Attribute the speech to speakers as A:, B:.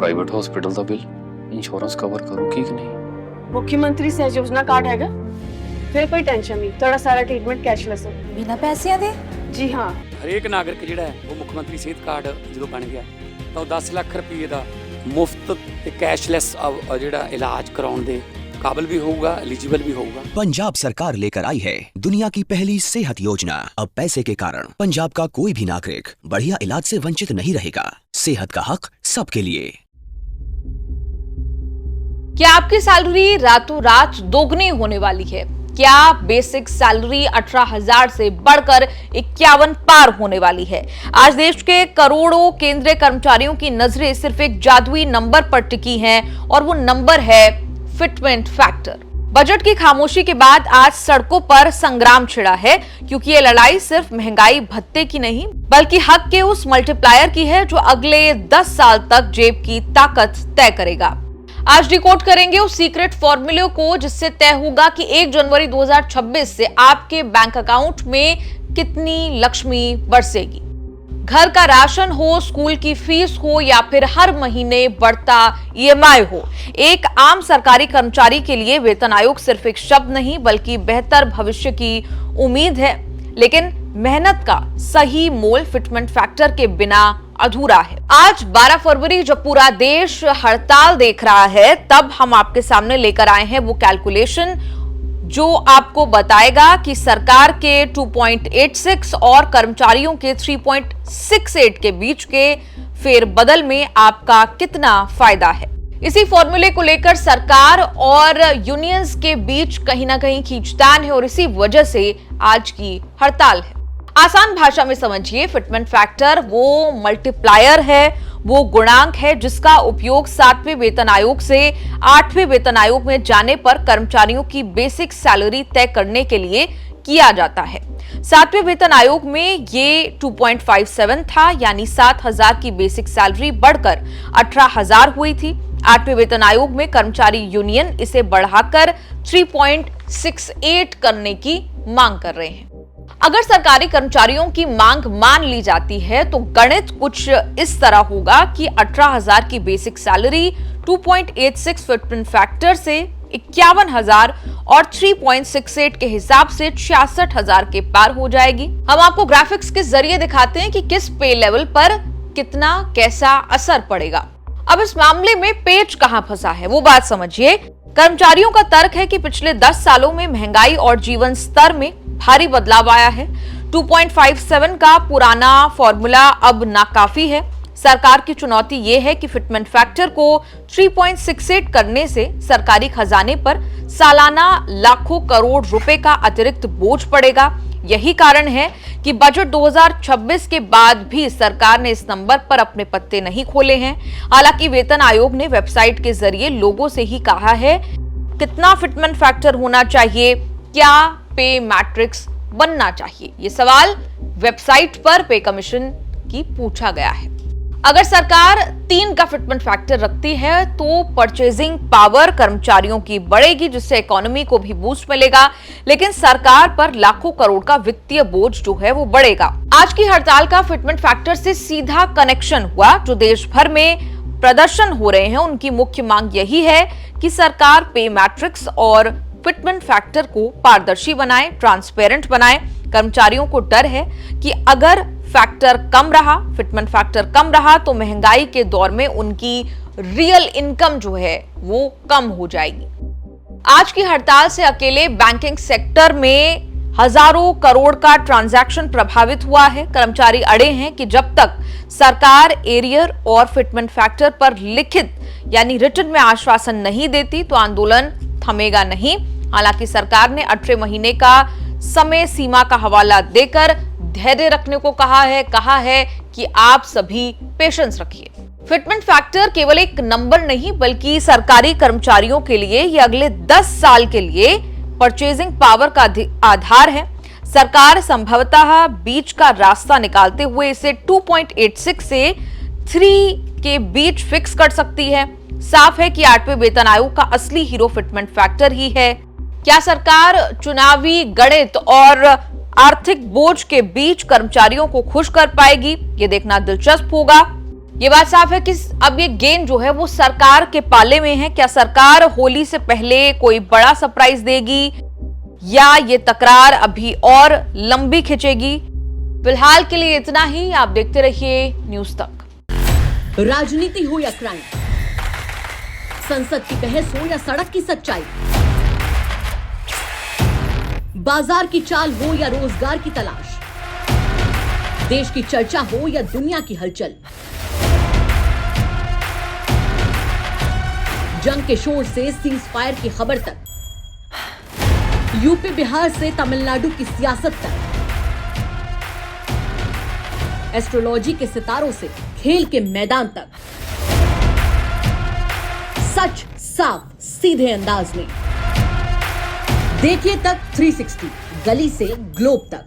A: Private hospital का bill insurance cover करूगी कि नहीं?
B: मुख्यमंत्री सहज योजना कार्ड हैगा, फिर कोई टेंशन नहीं, थोड़ा सारा ट्रीटमेंट कैशलेस है।
C: बिना पैसिਆਂ ਦੇ?
B: जी हाँ।
D: ਹਰੇਕ ਨਾਗਰਿਕ ਜਿਹੜਾ ਹੈ ਉਹ ਮੁੱਖ ਮੰਤਰੀ ਸਿਹਤ ਕਾਰਡ ਜਦੋਂ ਬਣ ਗਿਆ ਤਾਂ ਉਹ 10 ਲੱਖ ਰੁਪਏ ਦਾ ਮੁਫਤ ਤੇ ਕੈਸ਼ਲੈਸ ਜਿਹੜਾ ਇਲਾਜ ਕਰਾਉਣ ਦੇ काबिल भी होगा, एलिजिबल भी होगा।
E: पंजाब सरकार लेकर आई है दुनिया की पहली सेहत योजना। अब पैसे के कारण पंजाब का कोई भी नागरिक बढ़िया इलाज से वंचित नहीं रहेगा। सेहत का हक सबके लिए।
C: क्या आपकी सैलरी रातों रात दोगुनी होने वाली है? क्या बेसिक सैलरी 18,000 से बढ़कर 51 पार होने वाली है? आज देश के करोड़ों केंद्रीय कर्मचारियों की नजरें सिर्फ एक जादुई नंबर पर टिकी हैं और वो नंबर है फिटमेंट फैक्टर। बजट की खामोशी के बाद आज सड़कों पर संग्राम छिड़ा है, क्योंकि ये लड़ाई सिर्फ महंगाई भत्ते की नहीं बल्कि हक के उस मल्टीप्लायर की है जो अगले 10 साल तक जेब की ताकत तय करेगा। आज डिकोड करेंगे उस सीक्रेट फॉर्मूले को जिससे तय होगा कि 1 जनवरी 2026 से आपके बैंक अकाउंट में कितनी लक्ष्मी बरसेगी। घर का राशन हो, स्कूल की फीस हो या फिर हर महीने बढ़ता ईएमआई हो, एक आम सरकारी कर्मचारी के लिए वेतन आयोग सिर्फ एक शब्द नहीं बल्कि बेहतर भविष्य की उम्मीद है। लेकिन मेहनत का सही मोल फिटमेंट फैक्टर के बिना अधूरा है। आज 12 फरवरी जब पूरा देश हड़ताल देख रहा है, तब हम आपके सामने लेकर आए हैं वो कैलकुलेशन जो आपको बताएगा कि सरकार के 2.86 और कर्मचारियों के 3.68 के बीच के फेरबदल में आपका कितना फायदा है। इसी फॉर्मूले को लेकर सरकार और यूनियंस के बीच कहीं ना कहीं खींचतान है और इसी वजह से आज की हड़ताल है। आसान भाषा में समझिए, फिटमेंट फैक्टर वो मल्टीप्लायर है, वो गुणांक है जिसका उपयोग 7वें वेतन आयोग से 8वें वेतन आयोग में जाने पर कर्मचारियों की बेसिक सैलरी तय करने के लिए किया जाता है। 7वें वेतन आयोग में ये 2.57 था, यानी 7,000 की बेसिक सैलरी बढ़कर 18,000 हुई थी। 8वें वेतन आयोग में कर्मचारी यूनियन इसे बढ़ाकर 3.68 करने की मांग कर रहे हैं। अगर सरकारी कर्मचारियों की मांग मान ली जाती है तो गणित कुछ इस तरह होगा कि 18,000 की बेसिक सैलरी 2.86 फिटमेंट फैक्टर से 51,000 और 3.68 के हिसाब से 66,000 के पार हो जाएगी। हम आपको ग्राफिक्स के जरिए दिखाते हैं कि किस पे लेवल पर कितना कैसा असर पड़ेगा। अब इस मामले में पेच कहां फंसा है वो बात समझिए। कर्मचारियों का तर्क है कि पिछले 10 सालों में महंगाई और जीवन स्तर में भारी बदलाव आया है। 2.57 का पुराना फॉर्मूला अब नाकाफी है। सरकार की चुनौती यह है कि फिटमेंट फैक्टर को 3.68 करने से सरकारी खजाने पर सालाना लाखों करोड़ रुपए का अतिरिक्त बोझ पड़ेगा। यही कारण है कि बजट 2026 के बाद भी सरकार ने इस नंबर पर अपने पत्ते नहीं खोले हैं। हालांकि वेतन आयोग ने वेबसाइट के जरिए लोगों से ही कहा है कितना फिटमेंट फैक्टर होना चाहिए, क्या पे मैट्रिक्स बनना चाहिए। ये सवाल वेबसाइट पर पे कमीशन की पूछा गया है। अगर सरकार 3 का फिटमेंट फैक्टर रखती है तो परचेजिंग पावर कर्मचारियों की बढ़ेगी, जिससे इकोनॉमी को भी बूस्ट मिलेगा, लेकिन सरकार पर लाखों करोड़ का वित्तीय बोझ जो है वो बढ़ेगा। आज की हड़ताल का फिटमेंट फैक्टर से सीधा कनेक्शन हुआ। जो देश भर में प्रदर्शन हो रहे हैं उनकी मुख्य मांग यही है कि सरकार पे मैट्रिक्स और फिटमेंट फैक्टर को पारदर्शी बनाए, ट्रांसपेरेंट बनाए। कर्मचारियों को डर है कि अगर फैक्टर कम रहा, फिटमेंट फैक्टर कम रहा तो महंगाई के दौर में उनकी रियल इनकम जो है वो कम हो जाएगी। आज की हड़ताल से अकेले बैंकिंग सेक्टर में हजारों करोड़ का ट्रांजैक्शन प्रभावित हुआ है। कर्मचारी अड़े हैं कि जब तक सरकार एरियर और फिटमेंट फैक्टर पर लिखित यानी रिटन में आश्वासन नहीं देती तो आंदोलन थमेगा नहीं। हालांकि सरकार ने 18 महीने का समय सीमा का हवाला देकर धैर्य रखने को कहा है कि आप सभी पेशेंस रखिए। फिटमेंट फैक्टर केवल एक नंबर नहीं बल्कि सरकारी कर्मचारियों के लिए ये अगले 10 साल के लिए परचेजिंग पावर का आधार है। सरकार संभवतः बीच का रास्ता निकालते हुए इसे 2.86 से 3 के बीच फिक्स कर सकती है। साफ है कि 8वें वेतन आयोग का असली हीरो फिटमेंट फैक्टर ही है। क्या सरकार चुनावी गणित और आर्थिक बोझ के बीच कर्मचारियों को खुश कर पाएगी? ये देखना दिलचस्प होगा। ये बात साफ है कि अब ये गेम जो है वो सरकार के पाले में है। क्या सरकार होली से पहले कोई बड़ा सरप्राइज देगी या ये तकरार अभी और लंबी खिंचेगी? फिलहाल के लिए इतना ही। आप देखते रहिए न्यूज तक।
F: राजनीति हो या क्राइम, संसद की बहस हो या सड़क की सच्चाई, बाजार की चाल हो या रोजगार की तलाश, देश की चर्चा हो या दुनिया की हलचल, जंग के शोर से सीज फायर की खबर तक, यूपी बिहार से तमिलनाडु की सियासत तक, एस्ट्रोलॉजी के सितारों से खेल के मैदान तक, सच साफ सीधे अंदाज में देखिए तक 360, गली से ग्लोब तक।